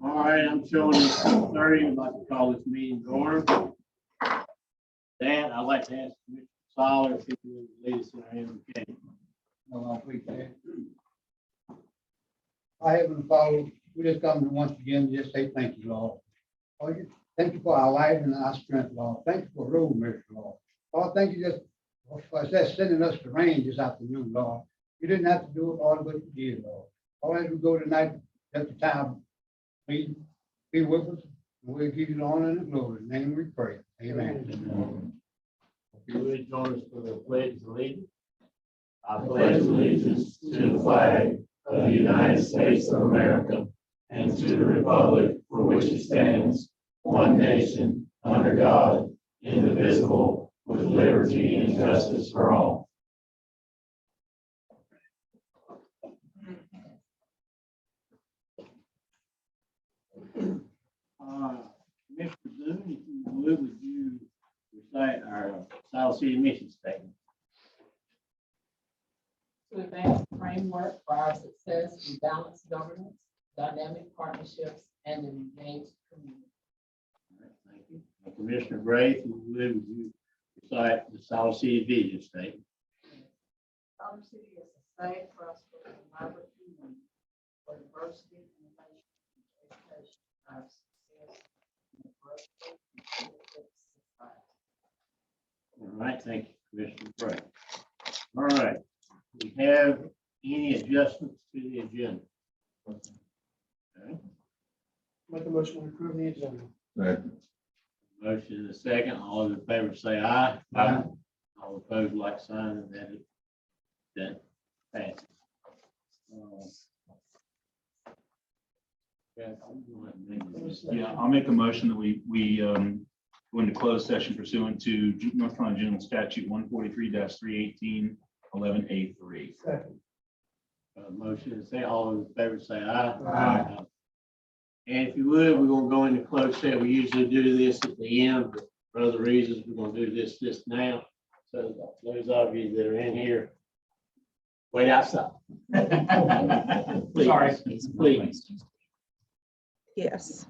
All right, I'm showing it's 2:30. I'd like to call this meeting to order. Dan, I'd like to ask Mr. Siler if he would lead us in our invocation. No, I appreciate it. I haven't followed, we just come to once again, just say thank you, Lord. Oh, thank you for our life and our strength, Lord. Thank you for road mercy, Lord. Lord, thank you just for just sending us the rain this afternoon, Lord. You didn't have to do it all, but you did, Lord. All as we go tonight, at the time, please be with us. We'll give you the honor and the glory. In the name we pray. Amen. If you would join us for the pledge of allegiance. I pledge allegiance to the flag of the United States of America and to the republic for which it stands, one nation, under God, indivisible, with liberty and justice for all. Mr. Boone, if you would you recite our Siler City mission statement? To advance the framework for our success in balanced governance, dynamic partnerships, and an engaged community. All right, thank you. Commissioner Bray, if you would you recite the Siler City vision statement? Siler City is a safe, prosperous, and vibrant community for diversity, innovation, and education, our success in the growth and benefit society. All right, thank you, Commissioner Bray. All right, we have any adjustments to the agenda? Okay. Make a motion to approve the agenda. Motion and a second. All those in favor say aye. Aye. All opposed, like sign, and that passes. Yeah, I'll make a motion that we go into closed session pursuant to North Carolina General Statute 143-318, 11A3. Second. Motion and say, all those in favor say aye. Aye. And if you would, we're gonna go into closed session. We usually do this at the end, but for other reasons, we're gonna do this just now. So those of you that are in here, wait outside. Please, Sorry. please. Yes.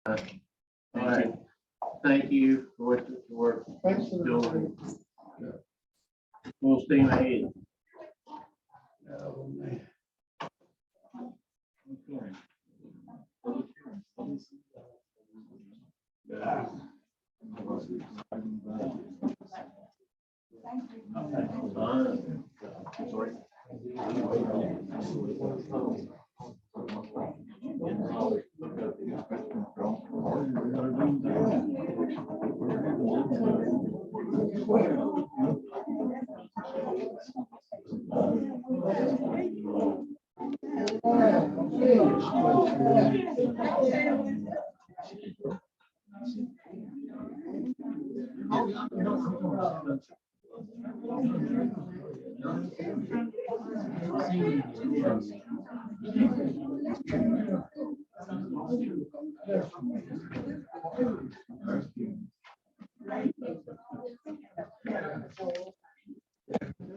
All right. Thank you for what you work. Thanks for the- doing. Full steam ahead. Oh, man.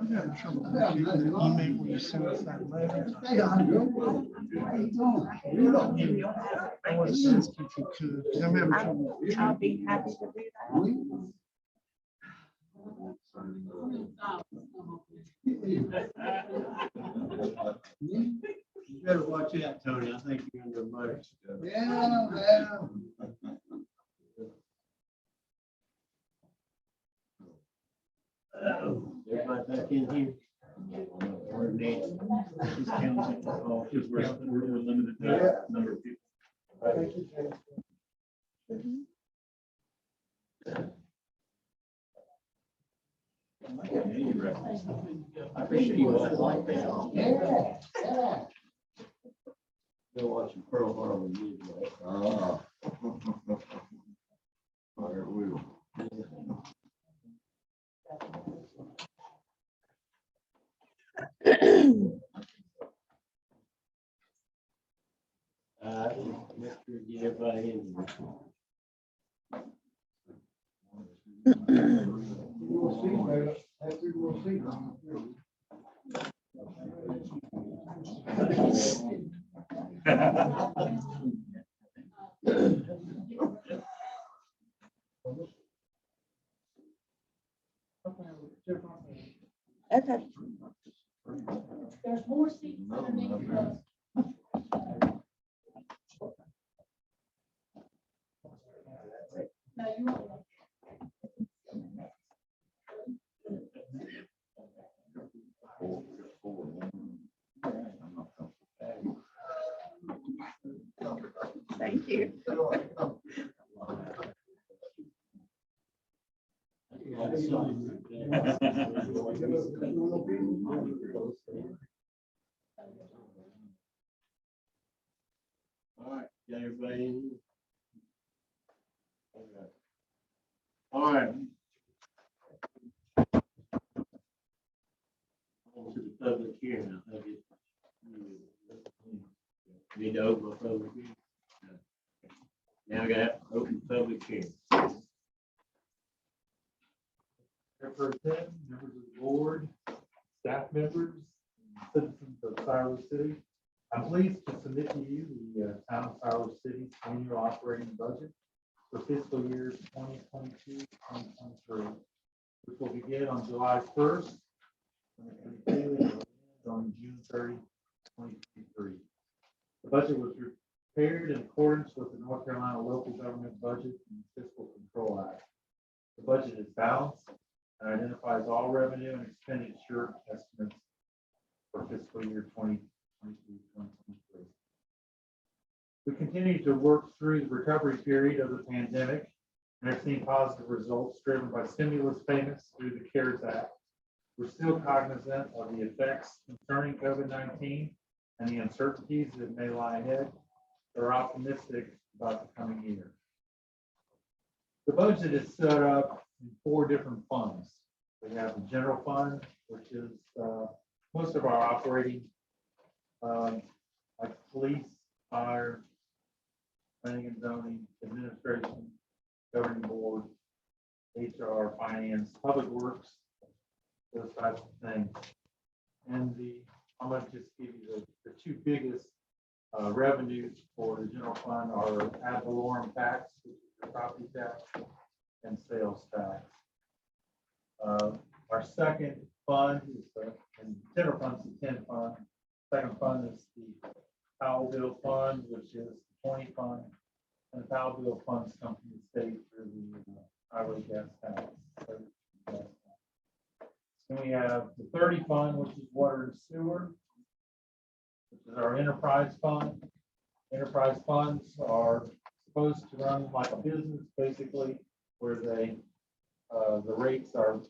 I'm having trouble getting the email where you sent us that letter. Hey, Andrew. How you doing? I was to ask if you could, 'cause I'm having trouble. I'll be happy to do that. You better watch out, Tony. I think you're under a motor. Yeah, well. Everybody back in here? Or Nancy? She's counting. Oh, she's working. We're limited to number of people. Thank you, Jay. I appreciate you guys like that. Yeah, yeah. Go watching Pearl Harbor. Usually. Ah. Fire wheel. Mr. Get everybody in. We'll see, man. After we'll see. Okay. There's more seats underneath the. No, you won't. Thank you. All right, got everybody in? All right. On to the public hearing. I think need to open a public hearing. Now I got open public hearing. Pro Tem, members of the board, staff members, citizens of Siler City. I'm pleased to submit to you the town of Siler City's annual operating budget for fiscal years 2022-2023, which will begin on July 1st and end on June 30, 2023. The budget was prepared in accordance with the North Carolina Local Government Budget and Fiscal Control Act. The budget is balanced and identifies all revenue and expenditure estimates for fiscal year 2022-2023. We continue to work through the recovery period of the pandemic and have seen positive results driven by stimulus payments through the CARES Act. We're still cognizant of the effects concerning COVID-19 and the uncertainties that may lie ahead, but are optimistic about the coming year. The budget is set up in 4 different funds. We have the general fund, which is most of our operating, like police, fire, planning and zoning, administration, governing board, HR, finance, public works, those types of things. And I'm going to just give you the 2 biggest Revenues for the general fund are ad valorem tax, which is the property tax, and sales tax. Our second fund is and general fund is the 10 fund. Second fund is the Powell bill fund, which is the 20 fund. And the Powell bill funds come from the state through the highway gas tax. Then we have the 30 fund, which is water and sewer, which is our enterprise fund. Enterprise funds are supposed to run like a business, basically, where they the rates are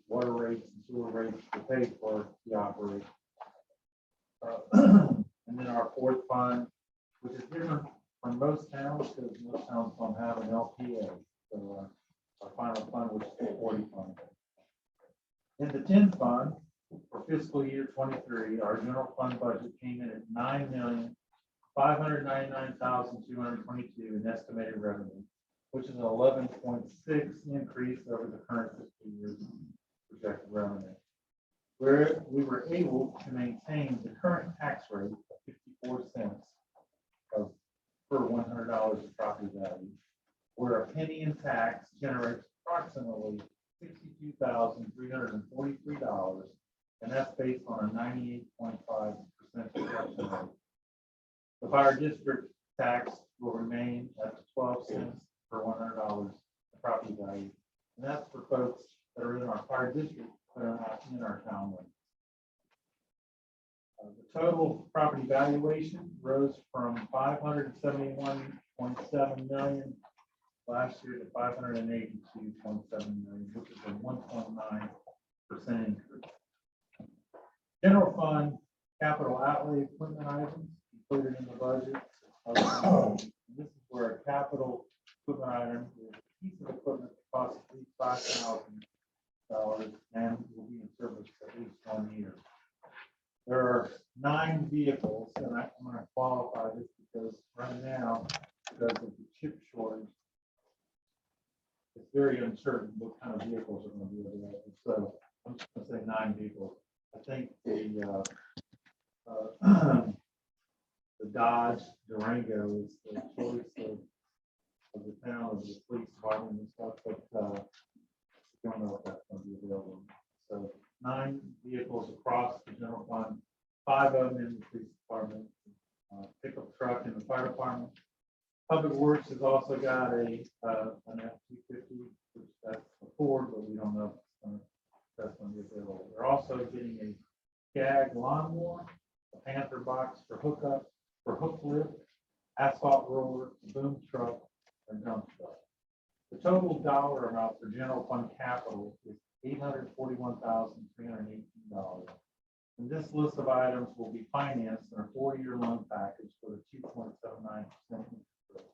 water rates and sewer rates to pay for the operation. And then our fourth fund, which is different from most towns, because most towns don't have an LPA. So our final fund, which is the 40 fund. In the 10 fund for fiscal year 23, our general fund budget came in at $9,599,222 in estimated revenue, which is an 11.6 increase over the current fiscal year's projected revenue. Where we were able to maintain the current tax rate of 54 cents per $100 of property value, where a penny in tax generates approximately $62,343, and that's based on a 98.5% collection rate. The fire district tax will remain at 12 cents per $100 of property value, and that's for folks that are in our fire district that are not in our town limits. The total property valuation rose from $571.7 million last year to $582.7 million, which is a 1.9% increase. General fund capital outlay equipment items included in the budget. This is where a capital equipment item is a piece of equipment that costs at least $5,000 and will be in service for at least 1 year. There are 9 vehicles, and I'm going to qualify this because right now, because of the chip shortage, it's very uncertain what kind of vehicles are going to be available. So I'm just going to say 9 vehicles. I think the Dodge Durango is the choice of the town, of the police department and stuff, but I don't know if that's going to be available. So 9 vehicles across the general fund, 5 of them in the police department, pickup truck in the fire department. Public Works has also got an F-250, which that's a Ford, but we don't know if that's going to be available. They're also getting a Jag lawnmower, a Panther box for hookup, for hook lift, asphalt roller, boom truck, and dump truck. The total dollar amount for general fund capital is $841,318. And this list of items will be financed in a 4-year loan package for a 2.79% interest rate.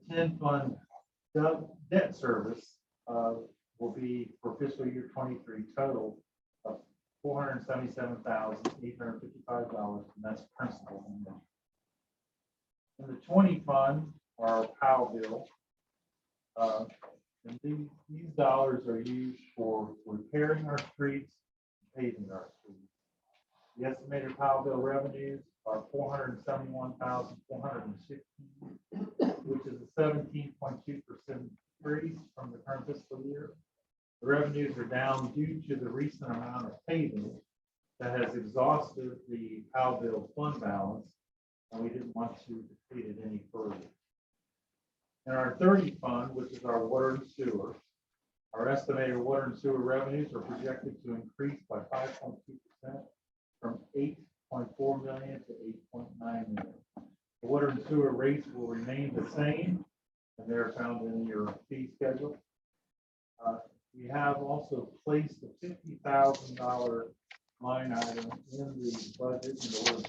The 10 fund debt service will be for fiscal year 23 total of $477,855, and that's principal. In the 20 fund, our Powell bill, and these dollars are used for repairing our streets, paving our streets. The estimated Powell bill revenues are $471,416, which is a 17.2% increase from the current fiscal year. The revenues are down due to the recent amount of paving that has exhausted the Powell bill fund balance, and we didn't want to deplete it any further. In our 30 fund, which is our water and sewer, our estimated water and sewer revenues are projected to increase by 5.2% from $8.4 million to $8.9 million. The water and sewer rates will remain the same, and they're found in your fee schedule. We have also placed a $50,000 line item in the budget in order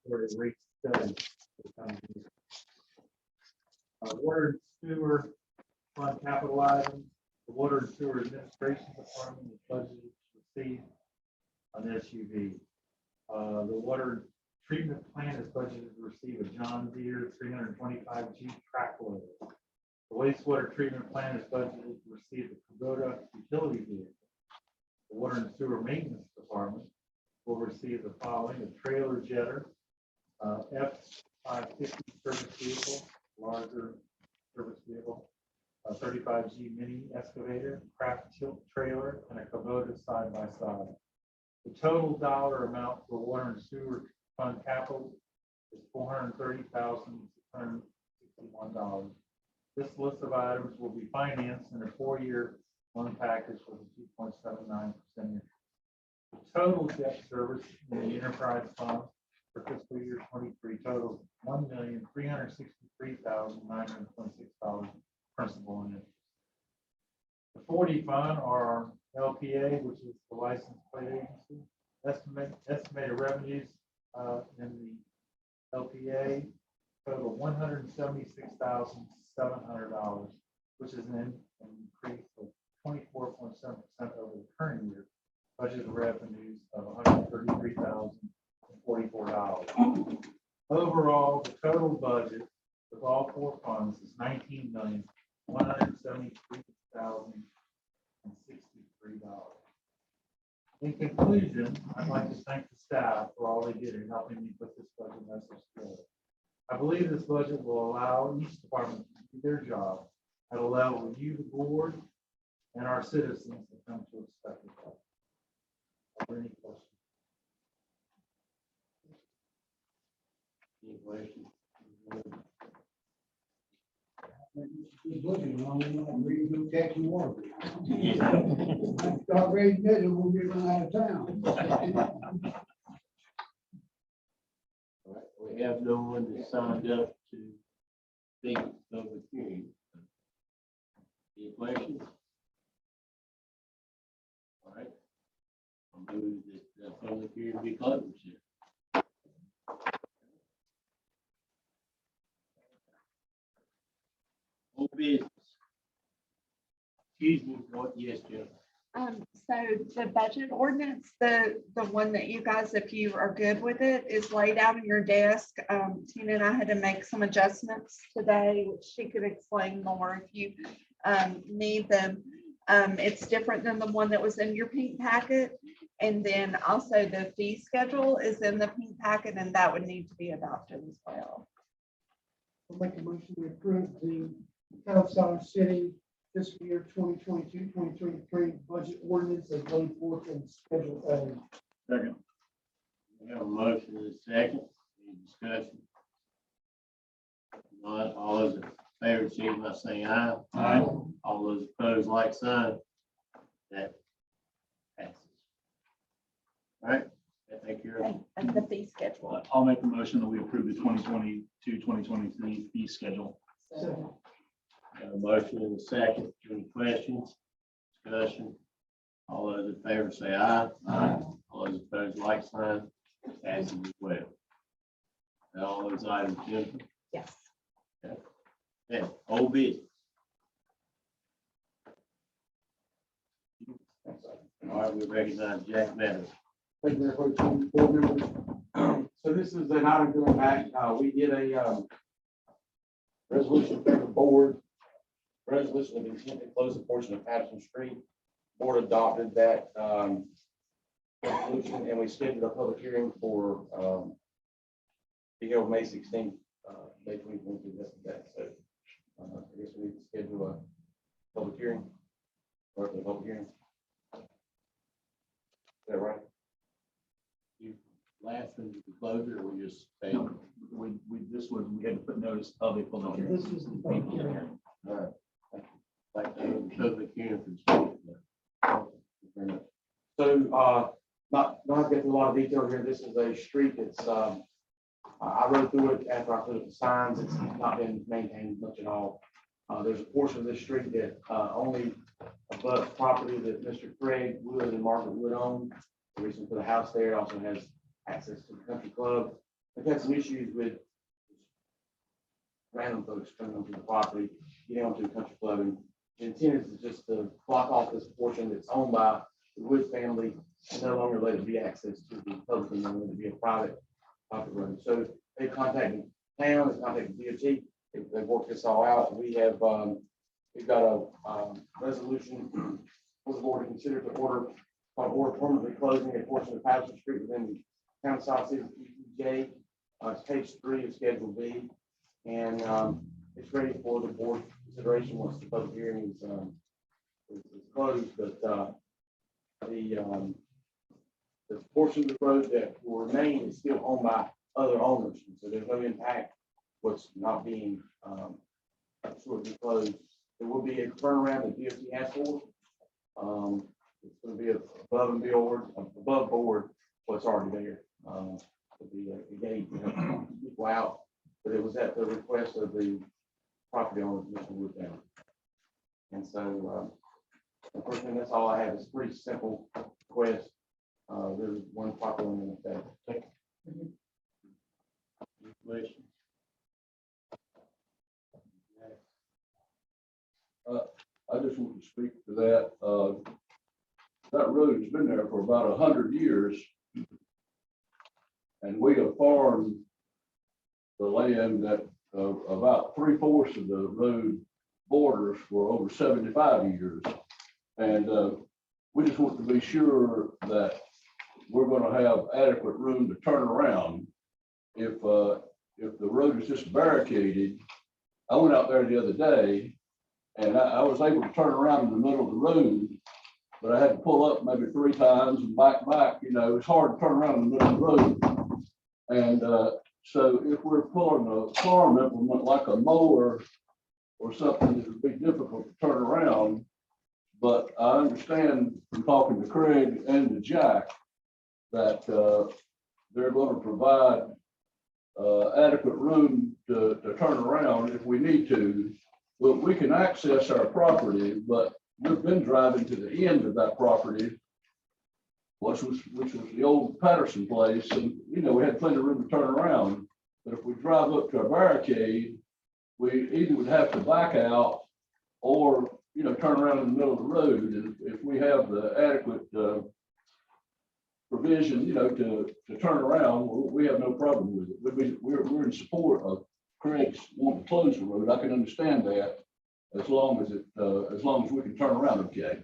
for a rate study. Water and sewer fund capital items. The water and sewer administration department is budgeted to receive an SUV. The water treatment plant is budgeted to receive a John Deere 325G track loader. The wastewater treatment plant is budgeted to receive the Kubota utility vehicle. The water and sewer maintenance department will receive the following: a trailer jetter, F-550 service vehicle, larger service vehicle, a 35G mini excavator, craft tilt trailer, and a Kubota side by side. The total dollar amount for water and sewer fund capital is $430,661. This list of items will be financed in a 4-year loan package with a 2.79% interest. The total debt service in the enterprise fund for fiscal year 23 totals $1,363,926 principal and interest. The 40 fund, or LPA, which is the license plate agency, estimated revenues in the LPA total $176,700, which is an increase of 24.7% over the current year budgeted revenues of $133,044. Overall, the total budget with all 4 funds is $19,173,063. In conclusion, I'd like to thank the staff for all they did in helping me put this budget message together. I believe this budget will allow each department to do their job at a level you, the board, and our citizens have come to expect of us. Are there any questions? Any questions? He's looking on, reading new tax and water. Start raising it, and we'll be running out of town. All right, we have no one that signed up to speak of the hearing. Any questions? All right. I'll move that the public hearing be closed here. Old business. Excuse me, what, yes, Jeff. So the budget ordinance, the one that you guys, if you are good with it, is laid out on your desk. Tina and I had to make some adjustments today, which she could explain more if you need them. It's different than the one that was in your pink packet. And then also the fee schedule is in the pink packet, and that would need to be adopted as well. I'll make a motion to approve the Siler City fiscal year 2022-2023 budget ordinance as laid forth in Schedule A. Second. We have a motion and a second. Any discussion? Not all those in favor, signify by saying aye. Aye. All those opposed, like sign. That passes. All right, I think you're. And the fee schedule. I'll make a motion that we approve the 2022-2023 fee schedule. Second. Got a motion and a second. Any questions? Discussion? All those in favor say aye. Aye. All those opposed, like sign. Passes as well. Now, all those items, Jennifer? Yes. Yeah, old business. All right, we recognize Jack Meadows. Thank you, Mayor, board members. So this is an item going back, we did a resolution for the board. Resolution of intent to close a portion of Patterson Street. Board adopted that resolution, and we scheduled a public hearing for be held May 16th, May 2022. That. So I guess we need to schedule a public hearing. Or the public hearing. Is that right? Last one, you can close it, or we just say. No, this was, we had to put notice of a public hearing. This is the public hearing. All right. Like the public hearing for the. So, not get through a lot of detail here. This is a street that's, I rode through it after I put up the signs. It's not been maintained much at all. There's a portion of this street that, only abuts property that Mr. Craig Wood and Margaret Wood own. The reason for the house there also has access to the country club. They've had some issues with random folks coming onto the property, getting onto the country club, and the intent is just to block off this portion that's owned by the Wood family and no longer let it be access to the public and let it be a private road. So they contacted town, they contacted DOT, they worked this all out. We have we've got a resolution for the board to consider to order permanently closing a portion of Patterson Street within the town of Siler City EJ. It's page 3 of Schedule B, and it's ready for the board consideration once the public hearing is closed. But the portion of the road that will remain is still owned by other owners, and so there's no impact what's not being shortly closed. There will be a turnaround that DOT has for. It's going to be above board what's already there. It'll be a gate, people out, but it was at the request of the property owner, Mr. Woodtown. And so, the first thing, that's all I have. It's a pretty simple request. There's one property owner that. Questions? I just want to speak to that. That road has been there for about 100 years. And we have farmed the land that about 3/4 of the road borders for over 75 years. And we just want to be sure that we're going to have adequate room to turn around. If the road is just barricaded, I went out there the other day and I was able to turn around in the middle of the road, but I had to pull up maybe 3 times and back. You know, it's hard to turn around in the middle of the road. And so if we're pulling a farm implement like a mower or something, it would be difficult to turn around. But I understand from talking to Craig and to Jack that they're going to provide adequate room to turn around if we need to. Well, we can access our property, but we've been driving to the end of that property, which was the old Patterson place, and you know we had plenty of room to turn around. But if we drive up to a barricade, we either would have to back out or turn around in the middle of the road. And if we have the adequate provision, to turn around, we have no problem with it. We're in support of Craig's wanting to close the road. I can understand that as long as we can turn around okay.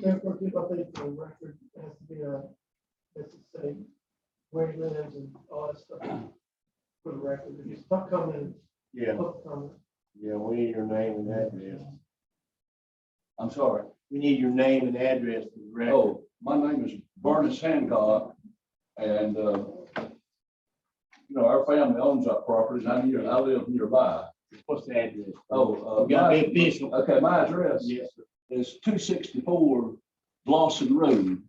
Therefore, people, I think the record has to be let's just say, where he lives and all that stuff for the record. If he's not coming, Yeah, public comment. yeah, we need your name and address. I'm sorry. We need your name and address for the record. Oh, my name is Bernice Hancock, and our family owns that property, and I live nearby. What's the address? Oh, We gotta be official. okay, my address Yes, sir. is 264 Glosson Road.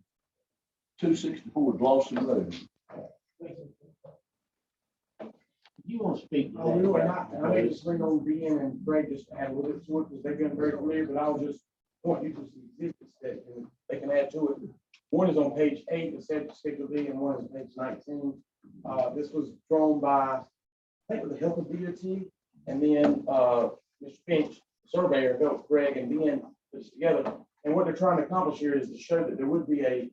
264 Glosson Road. You want to speak? to Oh, we that? were not, and I need to swing on BN and Bray just to add a little bit to it, because they've been very clear, but I'll just point you to some exhibits that they can add to it. One is on page 8, it said Schedule B, and one is page 19. This was drawn by, I think, with the help of DOT, and then Mr. Finch, surveyor, helped Greg and Ben put this together. And what they're trying to accomplish here is to show that there would be a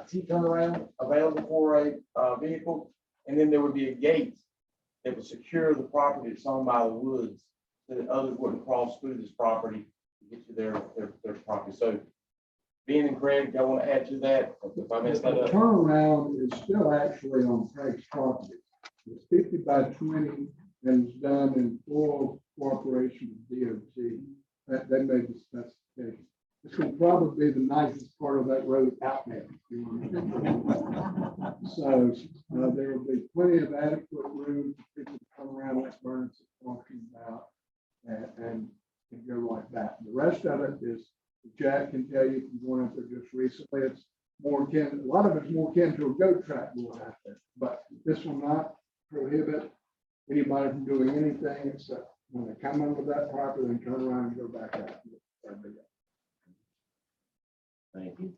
T turnaround available for a vehicle, and then there would be a gate that would secure the property that's owned by the Woods, so that others wouldn't cross through this property to get to their property. So Ben and Craig, y'all want to add to that? If I messed that The up. turnaround is still actually on Craig's property. It's 50 by 20 and it's done in full cooperation with DOT. That they made the specification. This will probably be the nicest part of that road out there. So there will be plenty of adequate room for people to come around like Burns is talking about and go like that. The rest of it is, Jack can tell you from going up there just recently, it's more akin, a lot of it's more akin to a goat track going out there. But this will not prohibit anybody from doing anything except when they come under that property and turn around and go back out. Thank you.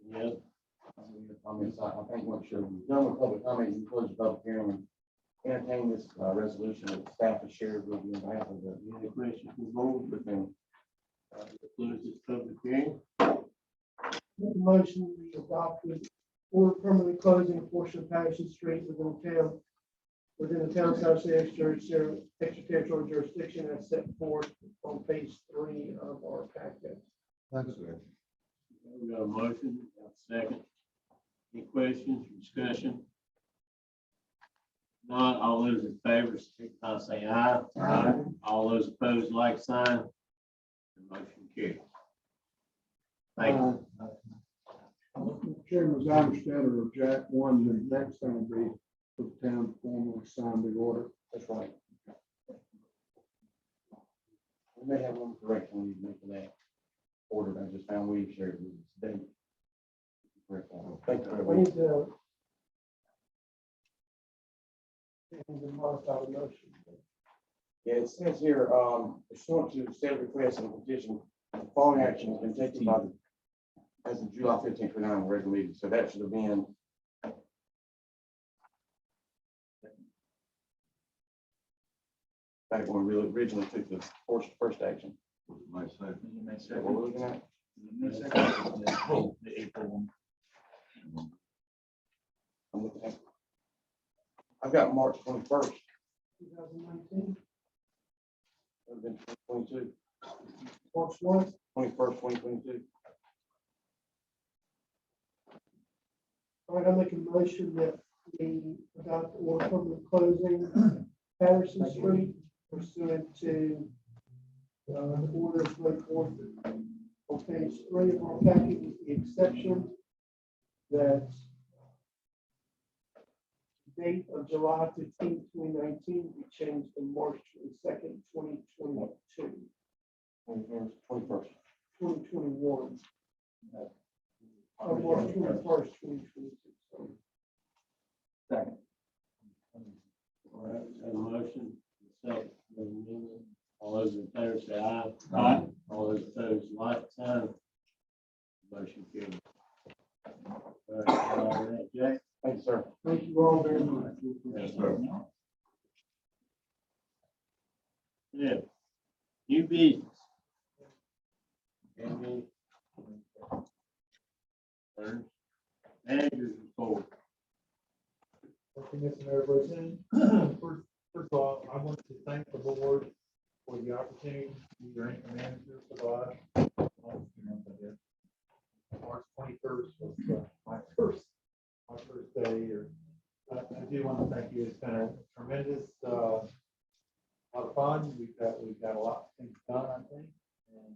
Yeah. Comments, I think once you're done with public comment, you close the public hearing and entertain this resolution that staff has shared with you on behalf of the. Any questions from the board? With them. Close this public hearing. Make a motion, we adopted or permanently closing a portion of Patterson Street within the town of Siler City extraterritorial jurisdiction as set forth on page 3 of our packet. That's good. We got a motion, got a second. Any questions, discussion? Not all those in favor, signify by saying aye. Aye. All those opposed, like sign. The motion carries. Thank you. Mr. Chairman, as I understand it, or Jack, one, the next thing will be for the town to formally sign the order. That's right. We may have one correction we need to make for that order. I just found we shared it with this date. Correct that. Thank you. We need to. Modify the motion. Yeah, it says here, pursuant to said request and petition, the following action has been taken by the, as of July 15th, 2009, regular meeting, so that should have been. Back when we originally took the first action. May second. Is that what we're looking at? The April one. I'm looking at. I've got March 21st, 2019, that would have been 2022, March 1. 21st, 2022. All right, I make a motion that we adopt the order from the closing Patterson Street pursuant to the orders laid forth on page 3 of our packet, with the exception that date of July 15, 2019 be changed to March 22nd, 2022, 21st. 2021. Or March 21st, 2022. Sorry. Second. All right, have a motion, second, all those in favor say aye. Aye. All those opposed, like sign. Motion carries. All right, all right, Jack. Thank you, sir. Thank you all very much. Yes, sir. Yeah. New business. Any? Managers report. Recognition, everybody saying. First of all, I want to thank the board for the opportunity to be your anchor manager for the last month, I guess. March 21st was my first day here. I do want to thank you. It's been a tremendous lot of fun. We've got a lot of things done, I think, and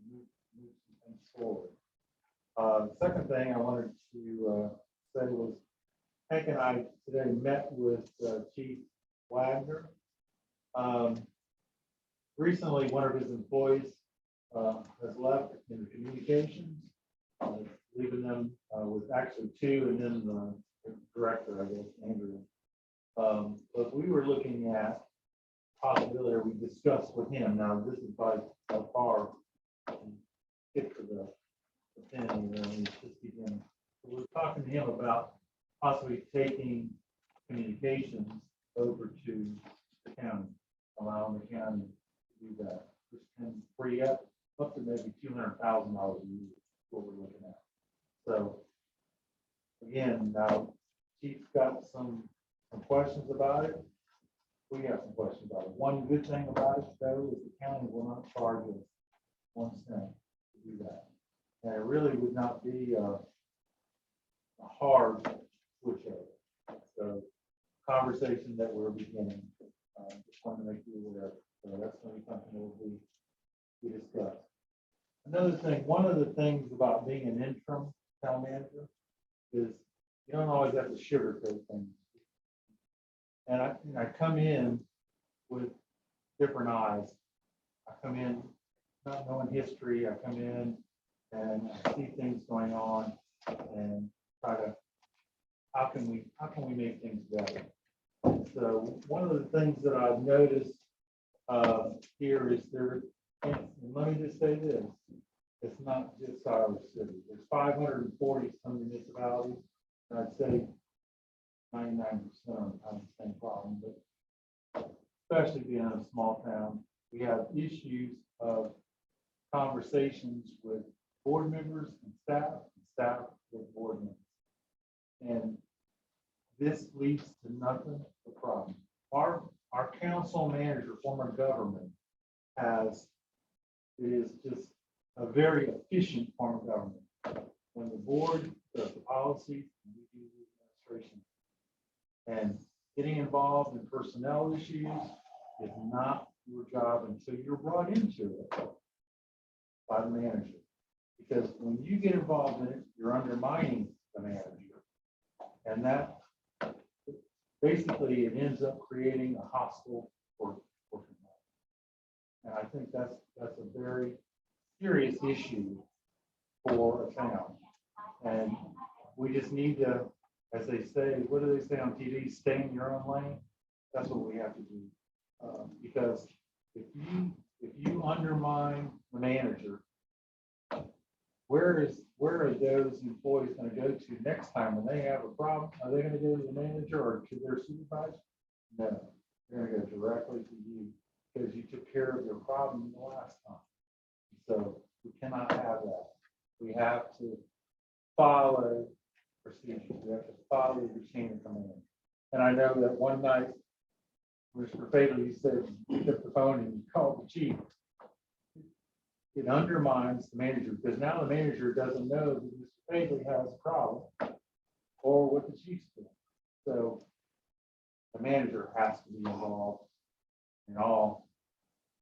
move some things forward. The second thing I wanted to say was Hank and I today met with Chief Wagner. Recently, one of his employees has left in the communications, leaving them with actually two, and then the director, I guess, Andrew. But we were looking at possibility, or we discussed with him. Now, this is by far skip to the pen, just begin. So we're talking to him about possibly taking communications over to the county, allowing the county to do that, which can free up to maybe $200,000 a year, what we're looking at. So again, now Chief's got some questions about it. We got some questions about it. One good thing about it, though, is the county will not charge us 1 cent to do that. And it really would not be a hard switch over. So conversation that we're beginning, just want to make you aware. So that's going to be something that will be discussed. Another thing, one of the things about being an interim town manager is you don't always have to sugarcoat things. And I come in with different eyes. I come in not knowing history. I come in and I see things going on and try to, how can we make things better? So one of the things that I've noticed here is there, and let me just say this, it's not just Siler City. There's 540 some municipalities, and I'd say 99% have the same problem, but especially being in a small town, we have issues of conversations with board members and staff with board members. And this leads to nothing but problems. Our council manager, former government, is just a very efficient form of government. When the board, the policies, and we do the administration. And getting involved in personnel issues is not your job until you're brought into it by the manager. Because when you get involved in it, you're undermining the manager. And that basically it ends up creating a hostile work environment. And I think that's a very serious issue for a town. And we just need to, as they say, what do they say on TV? Stay in your own lane. That's what we have to do. Because if you undermine the manager, where are those employees going to go to next time when they have a problem? Are they going to go to the manager or to their supervisor? No, they're going to go directly to you because you took care of their problem the last time. So we cannot have that. We have to follow procedures. We have to follow the chain of command. And I know that one night, Mr. Fatal, you said you picked up the phone and you called the chief. It undermines the manager because now the manager doesn't know that Mr. Fatal has a problem or what the chief's doing. So the manager has to be involved in all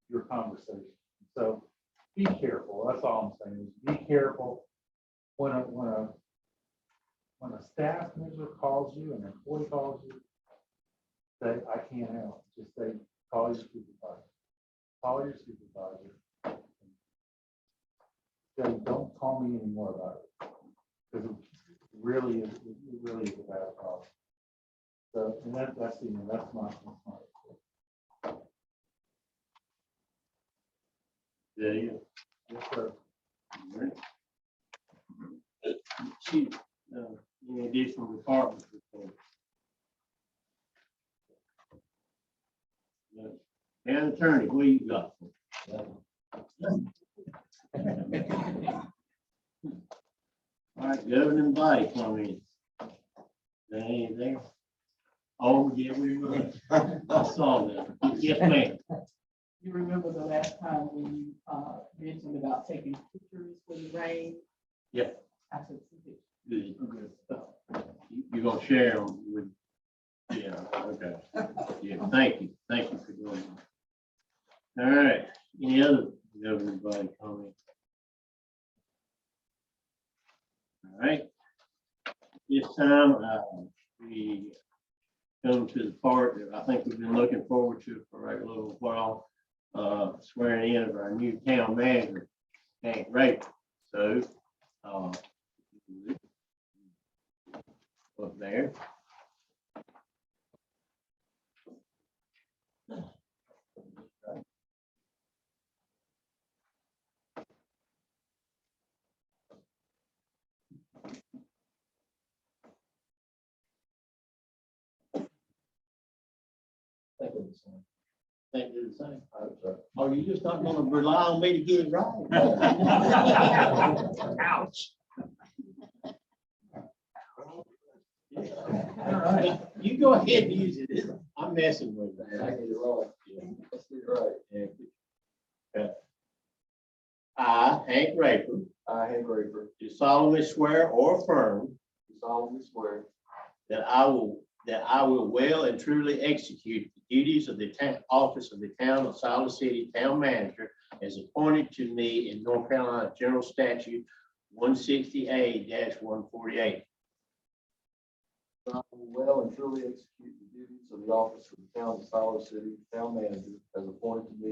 your conversations. So be careful. That's all I'm saying is be careful when a staff member calls you, an employee calls you, say, I can't help. Just say, call your supervisor. Call your supervisor. Say, don't call me anymore about it. Because it really is a bad problem. So, and that's my report. Yeah, yeah. Yes, sir. Chief, any additional departments report? And attorney, what you got? All right, governing body comments. There anything? Oh, yeah, we were. I saw that. Yes, ma'am. You remember the last time when you mentioned about taking pictures when it rained? Yeah. I took some pictures. Good. You're gonna share them with, yeah, okay. Yeah, thank you. Thank you for doing that. All right, any other governing body comments? All right. This time, we come to the part that I think we've been looking forward to for a little while, swearing in of our new town manager, Hank Ray. So, up there. Think they're the same. Oh, you're just not gonna rely on me to get it right? Ouch. All right, you go ahead and use it. I'm messing with it. I get it right. Let's get it right. Yeah. I, Hank Raper. I, Hank Raper, Do solemnly swear or affirm do solemnly swear that I will well and truly execute the duties of the office of the town of Siler City Town Manager as appointed to me in North Carolina General Statute 160A-148. I will well and truly execute the duties of the office of the town of Siler City Town Manager as appointed to me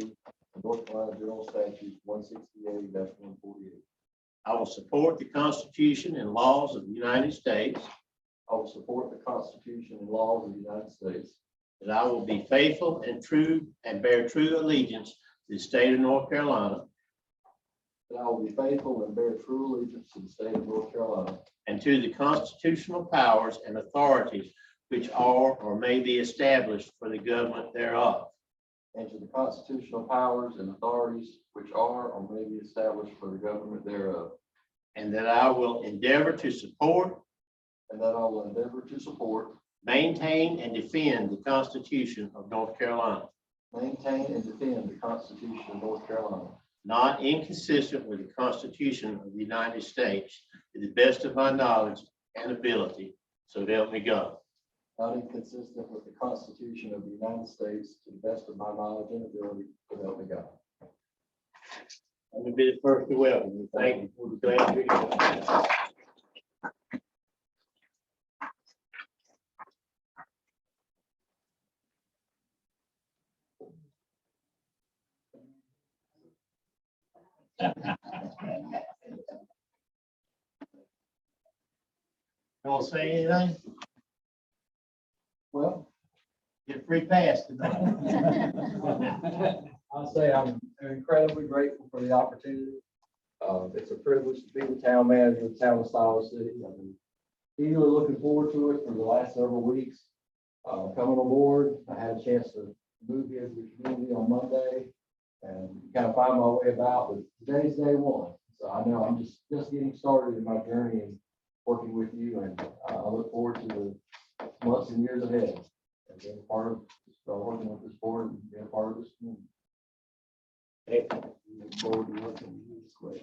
in North Carolina General Statute 160A-148. I will support the Constitution and laws of the United States. I will support the Constitution and laws of the United States. That I will be faithful and true and bear true allegiance to the state of North Carolina That I will be faithful and bear true allegiance to the state of North Carolina and to the constitutional powers and authorities which are or may be established for the government thereof. and to the constitutional powers and authorities which are or may be established for the government thereof. And that I will endeavor to support, And that I will endeavor to support, maintain, and defend the Constitution of North Carolina, maintain, and defend the Constitution of North Carolina, not inconsistent with the Constitution of the United States, to the best of my knowledge and ability, so help me God. not inconsistent with the Constitution of the United States, to the best of my knowledge and ability, so help me God. Let me be the first to welcome you. Thank you for the glad to be here. You want to say anything? Well, Get a free pass tonight. I'll say I'm incredibly grateful for the opportunity. It's a privilege to be the town manager of the town of Siler City. I've been eagerly looking forward to it for the last several weeks. Coming on board, I had a chance to move here to the community on Monday and kind of find my way about, but today's day one. So I know I'm just getting started in my journey and working with you, and I look forward to the months and years ahead and being a part of working with this board and being a part of this community. Look forward to working with you as well.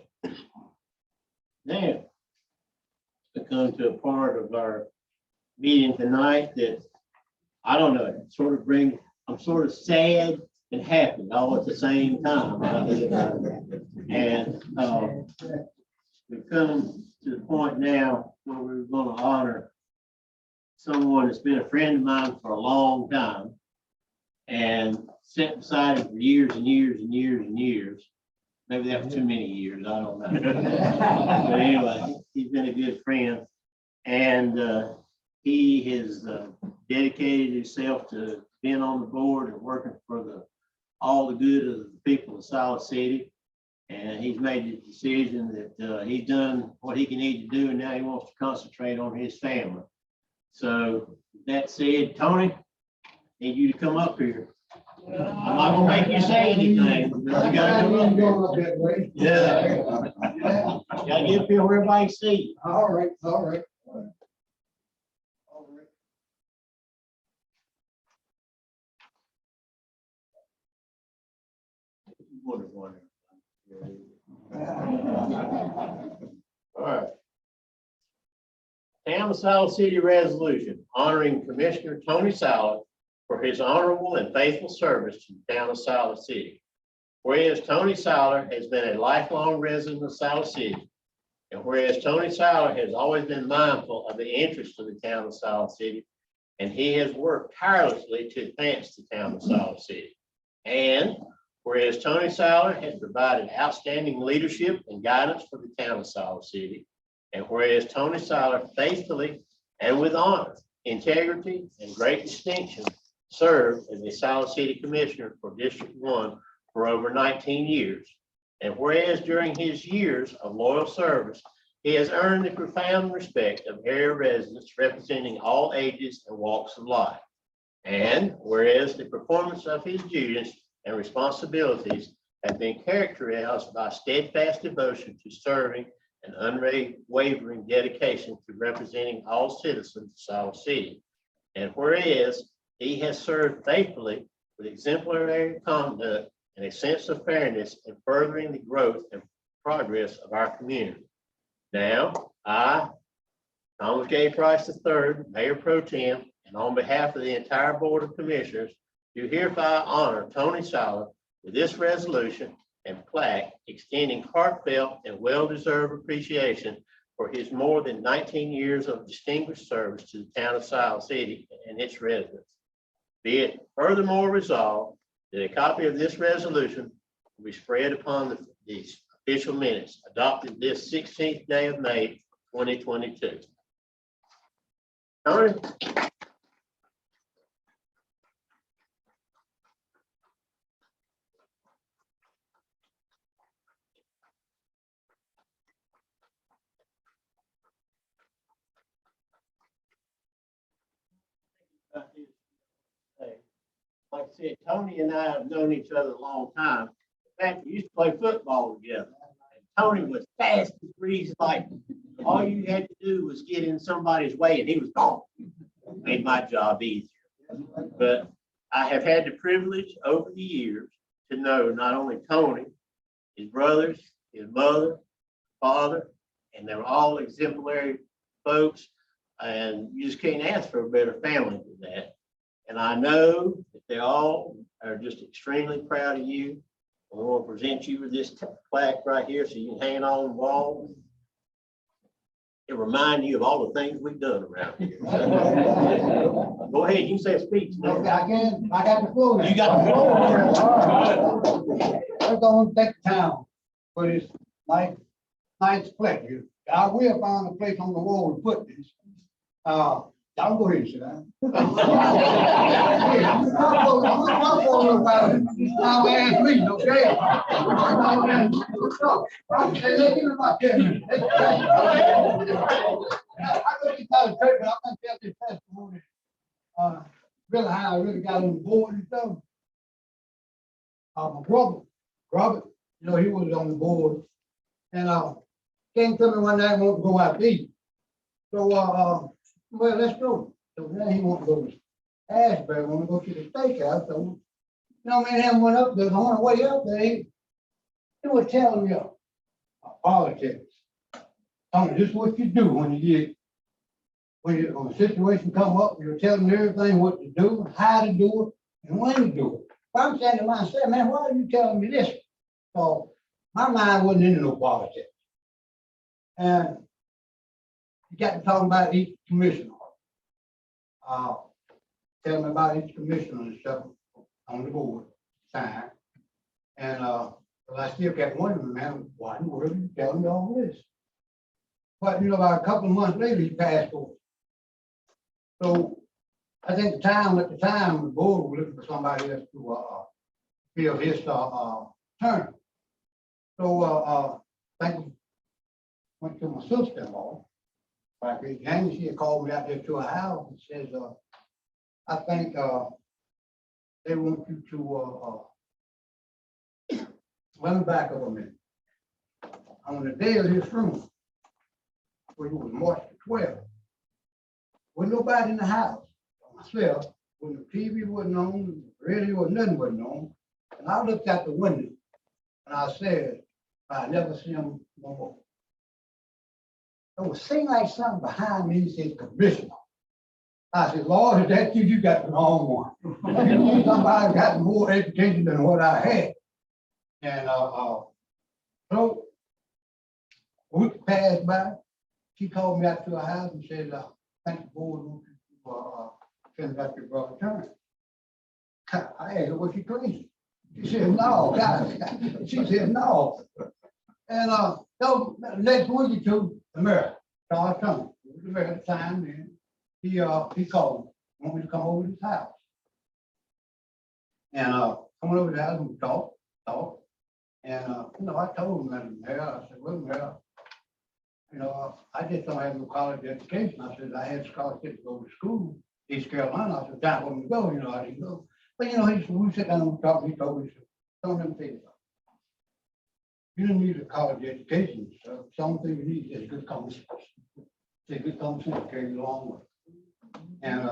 Now, to come to a part of our meeting tonight that, I don't know, it sort of brings, I'm sort of sad and happy all at the same time. And we've come to the point now where we're going to honor someone that's been a friend of mine for a long time and sat beside him for years and years and years and years. Maybe that was too many years, I don't know. But anyway, he's been a good friend, and he has dedicated himself to being on the board and working for all the good of the people of Siler City. And he's made the decision that he's done what he can need to do, and now he wants to concentrate on his family. So that said, Tony, I need you to come up here. I'm not gonna make you say anything, but you gotta come up here. Yeah. Gotta get up here where everybody see you. All right, all right. All right. Town of Siler City resolution honoring Commissioner Tony Siler for his honorable and faithful service to the town of Siler City. Whereas Tony Siler has been a lifelong resident of Siler City, and whereas Tony Siler has always been mindful of the interests of the town of Siler City, and he has worked tirelessly to advance the town of Siler City. And whereas Tony Siler has provided outstanding leadership and guidance for the town of Siler City, and whereas Tony Siler faithfully and with honor, integrity, and great distinction served as a Siler City Commissioner for District 1 for over 19 years. And whereas during his years of loyal service, he has earned the profound respect of area residents representing all ages and walks of life. And whereas the performance of his duties and responsibilities have been characterized by steadfast devotion to serving and unwavering dedication to representing all citizens of Siler City. And whereas he has served faithfully with exemplary conduct and a sense of fairness in furthering the growth and progress of our community. Now, I, Thomas J. Price III, Mayor Pro Tem, and on behalf of the entire Board of Commissioners, do hereby honor Tony Siler with this resolution and plaque extending heartfelt and well-deserved appreciation for his more than 19 years of distinguished service to the town of Siler City and its residents. Be it furthermore resolved that a copy of this resolution will be spread upon the official minutes adopted this 16th day of May, 2022. Tony? Like I said, Tony and I have known each other a long time. In fact, we used to play football together. And Tony was fast as breeze lightning. All you had to do was get in somebody's way and he was gone. Made my job easier. But I have had the privilege over the years to know not only Tony, his brothers, his mother, father, and they're all exemplary folks, And you just can't ask for a better family than that. And I know that they all are just extremely proud of you. I want to present you with this plaque right here so you can hang it on the wall. It reminds you of all the things we've done around here. Go ahead, you can say a speech. I got the floor now. You got the floor. We're going to take the town for this nice place. I will find a place on the wall to put this. Y'all go ahead and sit down. I'm not going about it. I'll ask me, okay? I'll say, let's give it about 10 minutes. I really got a trip, but I'm gonna tell this testimony. Really how I really got on the board and stuff. My brother, Robert, you know, he was on the board. And came to me one night, wanted to go out to eat. So well, let's go. So now he want to go to Ashbury, want to go to the steakhouse. So, you know, me and him went up there. On the way up there, he was telling me politics. Tell me, this is what you do when you when a situation come up, you're telling me everything what to do, how to do it, and when to do it. But I'm saying to myself, man, why are you telling me this? So my mind wasn't into no politics. And he got to talking about each commissioner. Telling me about each commissioner and stuff on the board, time. And but I still kept wondering, man, why in the world are you telling me all this? But you know, about a couple of months later, he passed away. So I think at the time, the board was looking for somebody else to fill his term. So I think went to my sister-in-law. Back in January, she had called me out there to her house and says, I think they want you to let me back up a minute. On the day of his funeral, which was March the 12th, with nobody in the house, myself, when the TV wasn't on, the radio or nothing wasn't on, and I looked out the window and I said, I never see him no more. It was seemed like something behind me said commissioner. I said, Lord, is that you got the wrong one. You need somebody got more education than what I had. And so a week passed by. She called me out to her house and said, I think the board wants you to send back your brother's term. I asked her, was she crazy? She said, no, God. She said, no. And so next week or two, the mayor, Charles Thomas, the mayor at the time, and he called me, want me to come over to his house. And coming over to the house and we talked. And you know, I told him that the mayor, I said, well, mayor, you know, I just don't have no college education. I said, I had scholarship to go to school, East Carolina. I said, that wouldn't go, you know, I didn't go. But you know, we sat down and talked, he told me, don't let me tell you something. You don't need a college education, so something you need is good common sense. Say good common sense carry you a long way. And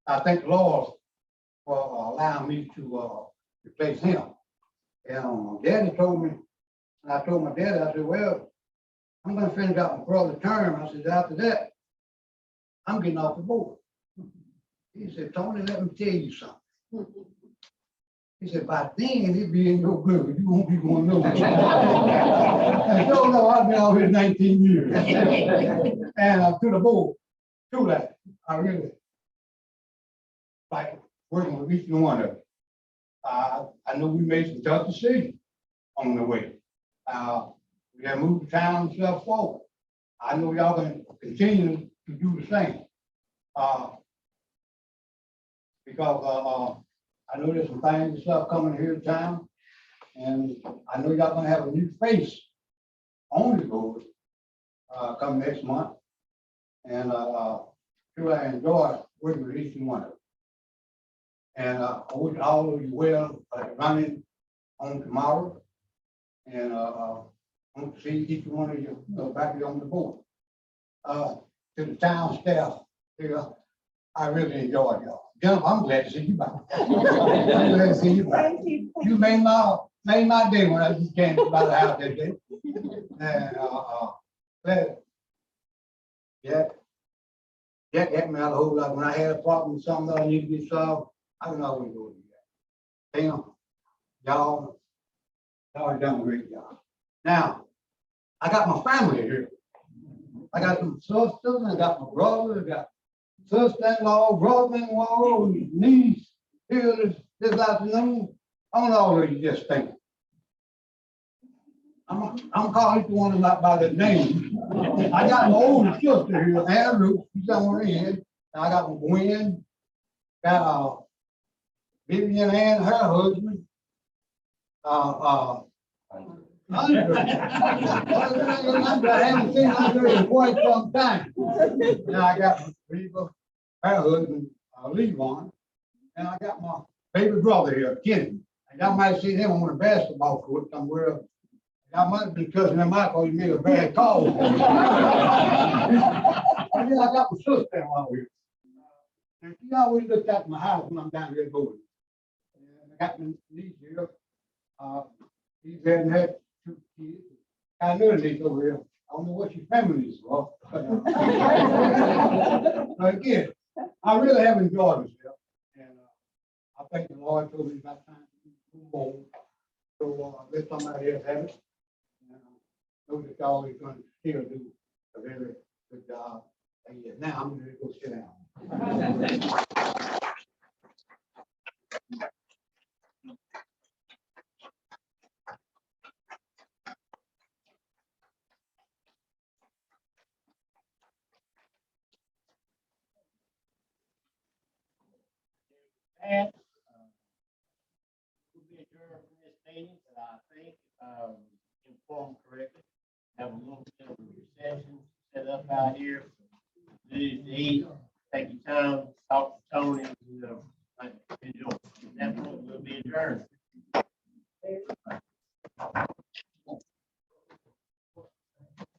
I thank the Lord for allowing me to replace him. And my daddy told me, and I told my daddy, I said, well, I'm gonna finish out my brother's term. I said, after that, I'm getting off the board. He said, Tony, let me tell you something. He said, by then it'd be in your blood. You won't be going nowhere. And so no, I've been out here 19 years. And to the board, to that, I really like working with each one of them. I know we made some tough decisions on the way. We have moved the town and stuff forward. I know y'all gonna continue to do the same. Because I know there's some things and stuff coming here to town, and I know y'all gonna have a new face on the board come next month. And sure I enjoy working with each one of them. And I wish all of you well running on tomorrow. And I want to see each one of you, back here on the board. To the town staff here, I really enjoyed y'all. Jennifer, I'm glad to see you back. I'm glad to see you back. Thank you. You made my day when I just came by the house that day. And glad. Yeah. Jack helped me out a whole lot. When I had a problem with something that I need to get solved, I can always go to Jack. Tim, y'all done a great job. Now, I got my family here. I got some sisters, I got my brother, I got sister-in-law, brother-in-law, niece here this afternoon. I don't know what you just think. I'm calling each one of them by the name. I got my older sister here, Anna Ruth, she's on her end. I got my Gwen, got Vivian Ann, her husband. I haven't seen her in quite some time. Now I got my Reba, her husband, Levon, and I got my baby brother here, Kenny. And y'all might see him on the basketball court somewhere. I might be cussing him out because he made a bad call. And then I got my sister-in-law here. And she always looks at my house when I'm down here going. And I got my niece here. She's had 2 kids. I know the niece over here. I don't know what your family is for. But again, I really have enjoyed myself. And I think the Lord told me about time to move on. So let somebody else have it. Know that y'all are going to still do a very good job. And yeah, now I'm going to go sit down. And we'll be adjourned from this meeting, but I think, informed correctly, have a little bit of a reception set up out here. Do to eat, take your time, talk to Tony, enjoy. That point, we'll be adjourned.